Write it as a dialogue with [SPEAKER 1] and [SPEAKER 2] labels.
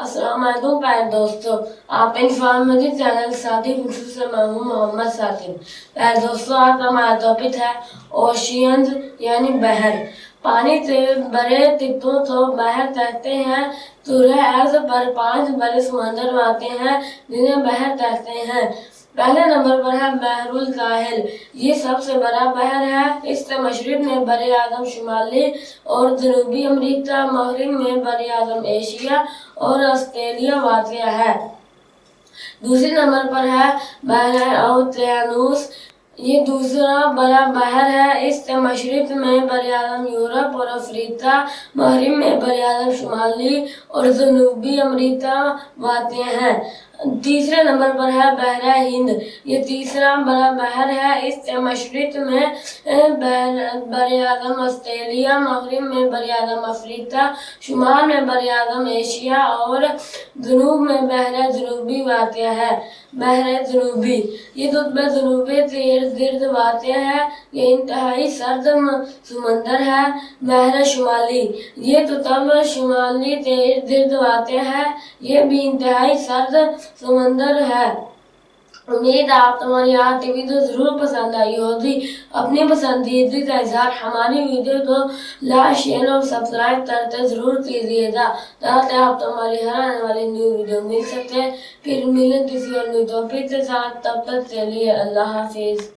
[SPEAKER 1] السلام علیکم پیارے دوستو، آپ انفارمیٹو چینل ساتھی خصوص سے میں ہوں محمد ثاقب۔ پیارے دوستو، آج کا ہمارا ٹاپک ہے اوشینز یعنی بحر۔ پانی سے بڑے طبقوں کو بحر کہتے ہیں۔ سورہ ارض پر 5 بڑے سمندر واقع ہیں جنہیں بحر کہتے ہیں۔ پہلے نمبر پر ہے بحر الکاہل۔ یہ سب سے بڑا بحر ہے۔ اس کے مشرق میں بر اعظم شمالی اور جنوبی امریکہ، مغرب میں بر اعظم ایشیا اور آسٹریلیا واقع ہے۔ دوسرے نمبر پر ہے بحر اوقیانوس۔ یہ دوسرا بڑا بحر ہے۔ اس کے مشرق میں بر اعظم یورپ اور افریقہ، مغرب میں بر اعظم شمالی اور جنوبی امریکہ واقع ہیں۔ تیسرے نمبر پر ہے بحر ہند۔ یہ تیسرا بڑا بحر ہے۔ اس کے مشرق میں بر اعظم آسٹریلیا، مغرب میں بر اعظم افریقہ، شمال میں بر اعظم ایشیا اور جنوب میں بحر جنوبی واقع ہے۔ بحر جنوبی، یہ قطب جنوبی کے ارد گرد واقع ہے۔ یہ انتہائی سرد سمندر ہے۔ بحر شمالی، یہ قطب شمالی کے ارد گرد واقع ہے۔ یہ بھی انتہائی سرد سمندر ہے۔ امید آپ ہماری آج کی ویڈیو ضرور پسند آئی ہوگی۔ اپنی پسندیدگی کا اظہار ہماری ویڈیو کو لائک، شیئر اور سبسکرائب کرتے ضرور کیجیے گا تاکہ آپ ہماری ہر آنے والی نیو ویڈیو مل سکے۔ پھر ملیں کسی اور نیو ٹاپک کے ساتھ، تب تک کے لیے اللہ حافظ۔